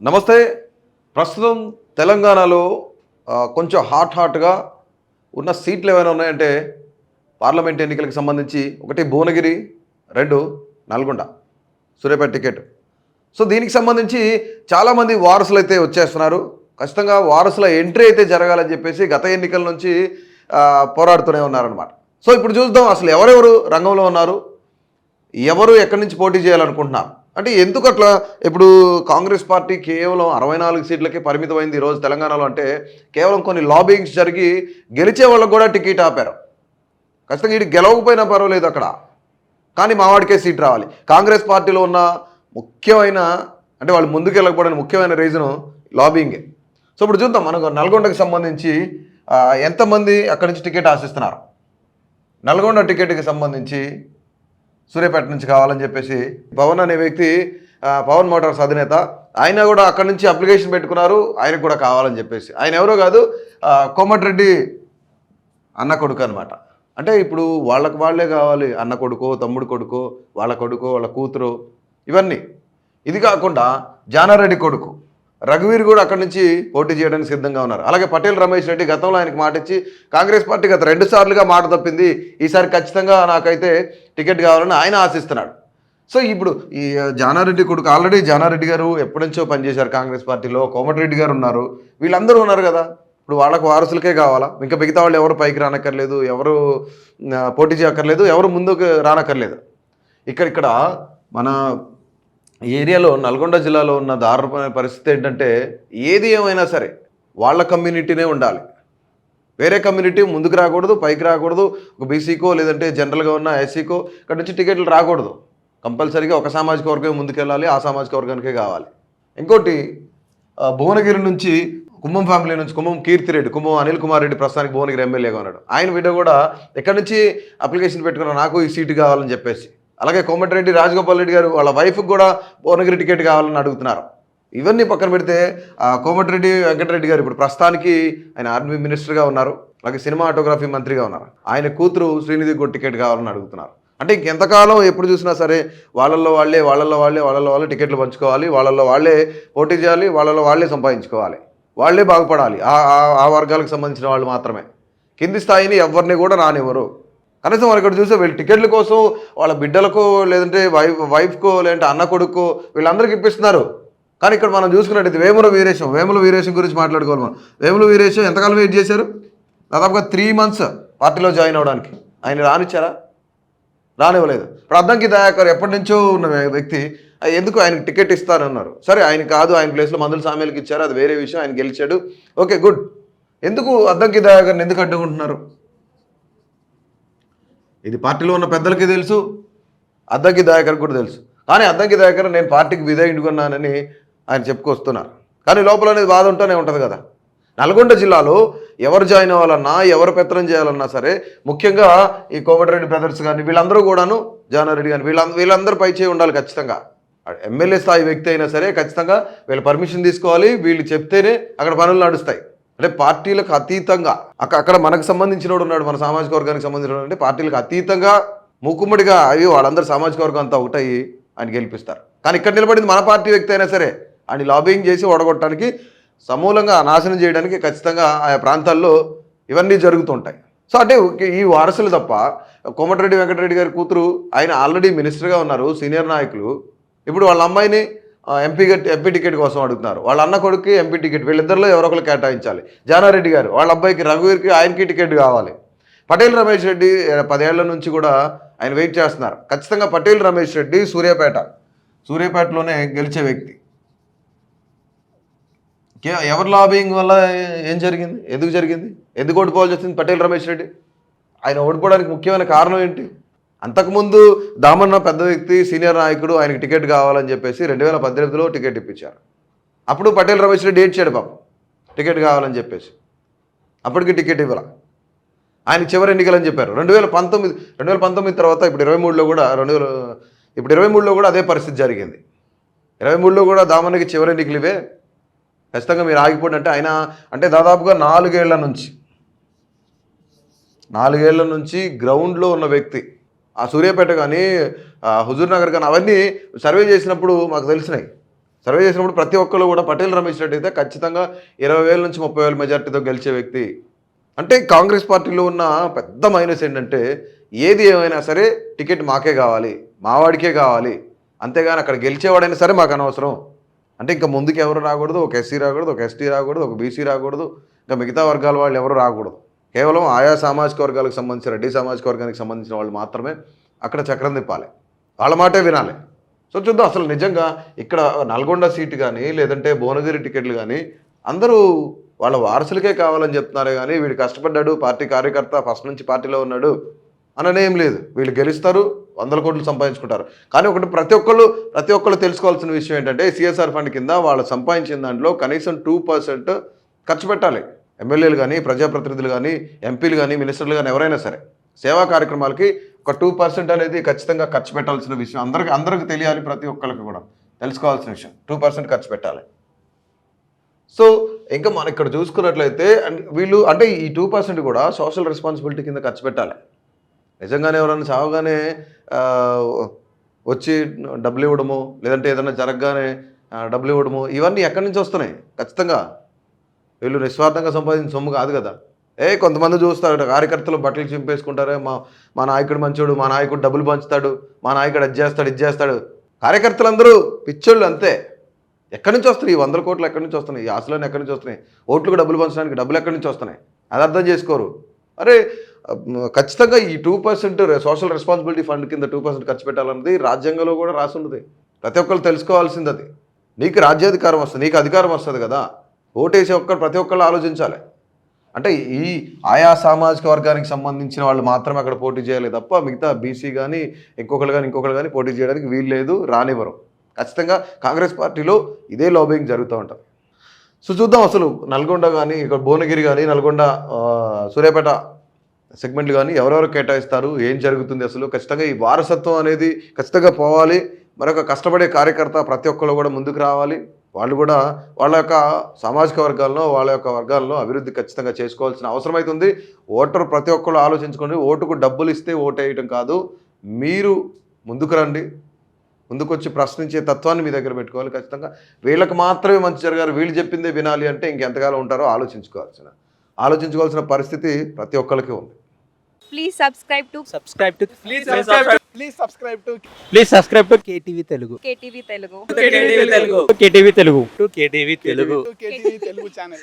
నమస్తే. ప్రస్తుతం తెలంగాణలో కొంచెం హాట్‌గా ఉన్న సీట్లు ఏమైనా ఉన్నాయంటే పార్లమెంట్ ఎన్నికలకు సంబంధించి ఒకటి భువనగిరి, 2 నల్గొండ, సూర్యాపేట టికెట్. సో, దీనికి సంబంధించి చాలామంది వారసులైతే వచ్చేస్తున్నారు. ఖచ్చితంగా వారసుల ఎంట్రీ అయితే జరగాలని చెప్పేసి గత ఎన్నికల నుంచి పోరాడుతూనే ఉన్నారనమాట. సో, ఇప్పుడు చూద్దాం అసలు ఎవరెవరు రంగంలో ఉన్నారు? ఎవరు ఎక్కడి నుంచి పోటీ చేయాలనుకుంటున్నారు? అంటే ఎందుకట్లా ఇప్పుడు కాంగ్రెస్ పార్టీ కేవలం 64 సీట్లకే పరిమితమైంది ఈరోజు తెలంగాణలో. అంటే కేవలం కొన్ని లాబింగ్స్ జరిగి గెలిచే వాళ్ళకు కూడా టికెట్ ఆపారు. ఖచ్చితంగా ఇటు గెలవకపోయినా పర్వాలేదు అక్కడ, కానీ మావాడికే సీట్ రావాలి. కాంగ్రెస్ పార్టీలో ఉన్న ముఖ్యమైన అంటే వాళ్ళు ముందుకు వెళ్ళకపోవడానికి ముఖ్యమైన రీజను లాబింగే. సో ఇప్పుడు చూద్దాం మనకు నల్గొండకి సంబంధించి ఎంతమంది అక్కడి నుంచి టికెట్ ఆశిస్తున్నారు. నల్గొండ టికెట్కి సంబంధించి సూర్యాపేట నుంచి కావాలని చెప్పేసి పవన్ అనే వ్యక్తి, పవన్ మోటార్స్ అధినేత, ఆయన కూడా అక్కడి నుంచి అప్లికేషన్ పెట్టుకున్నారు. ఆయనకు కూడా కావాలని చెప్పేసి. ఆయన ఎవరో కాదు, కోమటిరెడ్డి అన్న కొడుకు అనమాట. అంటే ఇప్పుడు వాళ్ళకు వాళ్ళే కావాలి, అన్న కొడుకో తమ్ముడు కొడుకో వాళ్ళ కొడుకో వాళ్ళ కూతురు ఇవన్నీ. ఇది కాకుండా జానారెడ్డి కొడుకు రఘువీర్ కూడా అక్కడి నుంచి పోటీ చేయడానికి సిద్ధంగా ఉన్నారు. అలాగే పటేల్ రమేష్ రెడ్డి గతంలో ఆయనకు మాట ఇచ్చి కాంగ్రెస్ పార్టీ గత 2 సార్లుగా మాట తప్పింది, ఈసారి ఖచ్చితంగా నాకైతే టికెట్ కావాలని ఆయన ఆశిస్తున్నాడు. సో ఇప్పుడు ఈ జానారెడ్డి కొడుకు ఆల్రెడీ జానారెడ్డి గారు ఎప్పటి నుంచో పనిచేశారు కాంగ్రెస్ పార్టీలో, కోమటిరెడ్డి గారు ఉన్నారు, వీళ్ళందరూ ఉన్నారు కదా. ఇప్పుడు వాళ్ళకు వారసులకే కావాలా? ఇంకా మిగతా వాళ్ళు ఎవరు పైకి రానక్కర్లేదు, ఎవరు పోటీ చేయక్కర్లేదు, ఎవరు ముందుకు రానక్కర్లేదు. ఇక్కడ మన ఏరియాలో నల్గొండ జిల్లాలో ఉన్న దారుణమైన పరిస్థితి ఏంటంటే ఏది ఏమైనా సరే వాళ్ళ కమ్యూనిటీనే ఉండాలి, వేరే కమ్యూనిటీ ముందుకు రాకూడదు, పైకి రాకూడదు. ఒక బీసీకో లేదంటే జనరల్గా ఉన్న ఎస్సీకో ఇక్కడ నుంచి టికెట్లు రాకూడదు. కంపల్సరీగా ఒక సామాజిక వర్గం ముందుకెళ్ళాలి, ఆ సామాజిక వర్గానికే కావాలి. ఇంకోటి భువనగిరి నుంచి కుమ్మం ఫ్యామిలీ నుంచి కుమ్మం కీర్తిరెడ్డి, కుమ్మం అనిల్ కుమార్ రెడ్డి ప్రస్తుతానికి భువనగిరి ఎమ్మెల్యేగా ఉన్నాడు. ఆయన బిడ్డ కూడా ఎక్కడి నుంచి అప్లికేషన్ పెట్టుకున్నారు, నాకు ఈ సీటు కావాలని చెప్పేసి. అలాగే కోమటిరెడ్డి రాజగోపాల్ రెడ్డి గారు వాళ్ళ వైఫ్కి కూడా భువనగిరి టికెట్ కావాలని అడుగుతున్నారు. ఇవన్నీ పక్కన పెడితే కోమటిరెడ్డి వెంకటరెడ్డి గారు ఇప్పుడు ప్రస్తుతానికి ఆయన ఆర్మీ మినిస్టర్గా ఉన్నారు, అలాగే సినిమాటోగ్రఫీ మంత్రిగా ఉన్నారు. ఆయన కూతురు శ్రీనిధి కూడా టికెట్ కావాలని అడుగుతున్నారు. అంటే ఇంకెంతకాలం ఎప్పుడు చూసినా సరే వాళ్ళల్లో వాళ్ళే టికెట్లు పంచుకోవాలి, వాళ్ళల్లో వాళ్ళే పోటీ చేయాలి, వాళ్ళల్లో వాళ్ళే సంపాదించుకోవాలి, వాళ్ళే బాగుపడాలి. ఆ వర్గాలకు సంబంధించిన వాళ్ళు మాత్రమే. కింది స్థాయిని ఎవరిని కూడా రానివ్వరు. కనీసం వాళ్ళు ఇక్కడ చూస్తే వీళ్ళు టికెట్ల కోసం వాళ్ళ బిడ్డలకో లేదంటే వైఫ్కో లేదంటే అన్న కొడుకో వీళ్ళందరికీ ఇప్పిస్తున్నారు. కానీ ఇక్కడ మనం చూసుకున్నట్టయితే వేముల వీరేశం గురించి మాట్లాడుకోవాలి మనం. వేముల వీరేశం ఎంతకాలం వెయిట్ చేశారు? దాదాపుగా 3 months పార్టీలో జాయిన్ అవ్వడానికి. ఆయన రానిచ్చారా? రానివ్వలేదు. ఇప్పుడు అద్దంకి దయాకర్ ఎప్పటి నుంచో ఉన్న వ్యక్తి ఎందుకు ఆయనకు టికెట్ ఇస్తారన్నారు. సరే ఆయన కాదు, ఆయన ప్లేస్లో మందుల సామ్యాలకు ఇచ్చారు, అది వేరే విషయం, ఆయన గెలిచాడు, ఓకే గుడ్. ఎందుకు అద్దంకి దయాకర్ని ఎందుకు అడ్డుకుంటున్నారు? ఇది పార్టీలో ఉన్న పెద్దలకి తెలుసు, అద్దంకి దయాకర్ కూడా తెలుసు. కానీ అద్దంకి దయాకర్ నేను పార్టీకి విధేయుడుకున్నానని ఆయన చెప్పుకొస్తున్నారు. కానీ లోపల అనేది బాధ ఉంటూనే ఉంటుంది కదా. నల్గొండ జిల్లాలో ఎవరు జాయిన్ అవ్వాలన్నా, ఎవరు పెత్తనం చేయాలన్నా సరే, ముఖ్యంగా ఈ కోమటిరెడ్డి బ్రదర్స్ కానీ వీళ్ళందరూ కూడాను, జానారెడ్డి కానీ వీళ్ళందరూ పై చేయి ఉండాలి ఖచ్చితంగా. ఎమ్మెల్యే స్థాయి వ్యక్తి అయినా సరే ఖచ్చితంగా వీళ్ళు పర్మిషన్ తీసుకోవాలి, వీళ్ళు చెప్తేనే అక్కడ పనులు నడుస్తాయి. అంటే పార్టీలకు అతీతంగా అక్కడ మనకు సంబంధించిన వాడు ఉన్నాడు, మన సామాజిక వర్గానికి సంబంధించిన అంటే పార్టీలకు అతీతంగా మూకుమ్మడిగా అయ్యో వాళ్ళందరూ సామాజిక వర్గం అంతా ఒకటయ్యి ఆయన గెలిపిస్తారు. కానీ ఇక్కడ నిలబడింది మన పార్టీ వ్యక్తి అయినా సరే ఆయన లాబింగ్ చేసి ఓడగొట్టడానికి, సమూలంగా నాశనం చేయడానికి ఖచ్చితంగా ఆయా ప్రాంతాల్లో ఇవన్నీ జరుగుతుంటాయి. సో అంటే ఈ వారసులు తప్ప కోమటిరెడ్డి వెంకటరెడ్డి గారి కూతురు ఆయన ఆల్రెడీ మినిస్టర్గా ఉన్నారు, సీనియర్ నాయకులు. ఇప్పుడు వాళ్ళ అమ్మాయిని ఎంపీ టికెట్ కోసం అడుగుతున్నారు. వాళ్ళ అన్న కొడుకు ఎంపీ టికెట్, వీళ్ళిద్దరిలో ఎవరో ఒకరు కేటాయించాలి. జానారెడ్డి గారు వాళ్ళ అబ్బాయికి రఘువీర్కి ఆయనకి టికెట్ కావాలి. పటేల్ రమేష్ రెడ్డి 10 ఏళ్ల నుంచి కూడా ఆయన వెయిట్ చేస్తున్నారు. ఖచ్చితంగా పటేల్ రమేష్ రెడ్డి సూర్యాపేటలోనే గెలిచే వ్యక్తి. ఎవరి లాబింగ్ వల్ల ఏం జరిగింది, ఎందుకు ఓడిపోవాల్సి వచ్చింది పటేల్ రమేష్ రెడ్డి? ఆయన ఓడిపోవడానికి ముఖ్యమైన కారణం ఏంటి? అంతకుముందు దామన్న పెద్ద వ్యక్తి, సీనియర్ నాయకుడు, ఆయనకి టికెట్ కావాలని చెప్పేసి 2018లో టికెట్ ఇప్పించారు. అప్పుడు పటేల్ రమేష్ రెడ్డి ఏడ్చాడు పాపం, టికెట్ కావాలని చెప్పేసి. అప్పటికి టికెట్ ఇవ్వాల. ఆయన చివరి ఎన్నికలని చెప్పారు 2019 తర్వాత. ఇప్పుడు 23లో కూడా అదే పరిస్థితి జరిగింది. 23లో కూడా దామన్నకి చివరి ఎన్నికలు ఇవే. ఖచ్చితంగా మీరు ఆగిపోండి అంటే ఆయన అంటే దాదాపుగా 4 ఏళ్ల నుంచి గ్రౌండ్లో ఉన్న వ్యక్తి. ఆ సూర్యాపేట కానీ హుజూర్ నగర్ కానీ అవన్నీ సర్వే చేసినప్పుడు మాకు తెలిసినాయి. సర్వే చేసినప్పుడు ప్రతి ఒక్కరు కూడా పటేల్ రమేష్ రెడ్డి అయితే ఖచ్చితంగా 20,000 నుంచి 30,000 మెజార్టీతో గెలిచే వ్యక్తి. అంటే కాంగ్రెస్ పార్టీలో ఉన్న పెద్ద మైనస్ ఏంటంటే ఏది ఏమైనా సరే టికెట్ మాకే కావాలి, మావాడికే కావాలి, అంతేగాని అక్కడ గెలిచేవాడైనా సరే మాకు అనవసరం. అంటే ఇంకా ముందుకు ఎవరు రాకూడదు, ఒక ఎస్సీ రాకూడదు, ఒక ఎస్టీ రాకూడదు, ఒక బీసీ రాకూడదు, ఇంకా మిగతా వర్గాల వాళ్ళు ఎవరు రాకూడదు. కేవలం ఆయా సామాజిక వర్గాలకు సంబంధించిన రెడ్డి సామాజిక వర్గానికి సంబంధించిన వాళ్ళు మాత్రమే అక్కడ చక్రం తిప్పాలి, వాళ్ళ మాటే వినాలి. సో చూద్దాం అసలు నిజంగా ఇక్కడ నల్గొండ సీటు కానీ లేదంటే భువనగిరి టికెట్లు కానీ అందరూ వాళ్ళ వారసులకే కావాలని చెప్తున్నారే కానీ వీడు కష్టపడ్డాడు, పార్టీ కార్యకర్త, ఫస్ట్ నుంచి పార్టీలో ఉన్నాడు అననేం లేదు. వీళ్ళు గెలుస్తారు, 100 కోట్లు సంపాదించుకుంటారు. కానీ ఒకటి ప్రతి ఒక్కళ్ళు తెలుసుకోవాల్సిన విషయం ఏంటంటే సిఎస్ఆర్ ఫండ్ కింద వాళ్ళు సంపాదించిన దాంట్లో కనీసం 2% ఖర్చు పెట్టాలి. ఎమ్మెల్యేలు కానీ, ప్రజాప్రతినిధులు కానీ, ఎంపీలు కానీ, మినిస్టర్లు కానీ ఎవరైనా సరే సేవా కార్యక్రమాలకి ఒక 2% అనేది ఖచ్చితంగా ఖర్చు పెట్టాల్సిన విషయం. అందరికి తెలియాలి, ప్రతి ఒక్కరికి కూడా తెలుసుకోవాల్సిన విషయం. 2% ఖర్చు పెట్టాలి. సో ఇంకా మనం ఇక్కడ చూసుకున్నట్లయితే వీళ్ళు అంటే ఈ 2% కూడా సోషల్ రెస్పాన్సిబిలిటీ కింద ఖర్చు పెట్టాలి. నిజంగానే ఎవరైనా చావగానే వచ్చి డబ్బులు ఇవ్వడము, లేదంటే ఏదైనా జరగగానే డబ్బులు ఇవ్వడము, ఇవన్నీ ఎక్కడి నుంచి వస్తున్నాయి? ఖచ్చితంగా వీళ్ళు నిస్వార్థంగా సంపాదించిన సొమ్ము కాదు కదా. కొంతమంది చూస్తారు కార్యకర్తలు బట్టలు చింపేసుకుంటారే, మా నాయకుడు మంచోడు, మా నాయకుడు డబ్బులు పంచుతాడు, మా నాయకుడు అది చేస్తాడు, ఇది చేస్తాడు. కార్యకర్తలందరూ పిచ్చోళ్ళు అంతే. ఎక్కడి నుంచి వస్తున్నాయి ఈ 100 కోట్లు? ఎక్కడి నుంచి వస్తున్నాయి? ఈ ఆశలన్నీ ఎక్కడి నుంచి వస్తున్నాయి? ఓట్లకు డబ్బులు పంచడానికి డబ్బులు ఎక్కడి నుంచి వస్తున్నాయి? అది అర్థం చేసుకోరు. అరే ఖచ్చితంగా ఈ 2% సోషల్ రెస్పాన్సిబిలిటీ ఫండ్ కింద 2% ఖర్చు పెట్టాలన్నది రాజ్యాంగంలో కూడా రాసి ఉంటుంది. ప్రతి ఒక్కరు తెలుసుకోవాల్సింది అది. నీకు రాజ్యాధికారం వస్తుంది, నీకు అధికారం వస్తుంది కదా, ఓటేసే ప్రతి ఒక్కళ్ళు ఆలోచించాలి. అంటే ఈ ఆయా సామాజిక వర్గానికి సంబంధించిన వాళ్ళు మాత్రమే అక్కడ పోటీ చేయాలి తప్ప మిగతా బీసీ కానీ ఇంకొకరు కానీ పోటీ చేయడానికి వీలు లేదు, రానివ్వరు. ఖచ్చితంగా కాంగ్రెస్ పార్టీలో ఇదే లాబింగ్ జరుగుతూ ఉంటుంది. సో చూద్దాం అసలు నల్గొండ కానీ, ఇక్కడ భువనగిరి కానీ, నల్గొండ సూర్యాపేట సెగ్మెంట్లు కానీ ఎవరెవరు కేటాయిస్తారు, ఏం జరుగుతుంది అసలు? ఖచ్చితంగా ఈ వారసత్వం అనేది ఖచ్చితంగా పోవాలి. మరొక కష్టపడే కార్యకర్త ప్రతి ఒక్కరు కూడా ముందుకు రావాలి. వాళ్ళు కూడా వాళ్ళ యొక్క సామాజిక వర్గాల్లో, వాళ్ళ యొక్క వర్గాల్లో అభివృద్ధి ఖచ్చితంగా చేసుకోవాల్సిన అవసరం అవుతుంది. ఓటరు ప్రతి ఒక్కరు ఆలోచించుకోండి. ఓటుకు డబ్బులు ఇస్తే ఓటు వేయటం కాదు, మీరు ముందుకు రండి, ముందుకు వచ్చి ప్రశ్నించే తత్వాన్ని మీ దగ్గర పెట్టుకోవాలి. ఖచ్చితంగా వీళ్ళకి మాత్రమే మంచి జరగాలి, వీళ్ళు చెప్పిందే వినాలి అంటే ఇంకెంతకాలం ఉంటారో ఆలోచించుకోవాల్సిన పరిస్థితి ప్రతి ఒక్కరికి ఉంది. Please subscribe to KTV Telugu. KTV Telugu. KTV Telugu channel.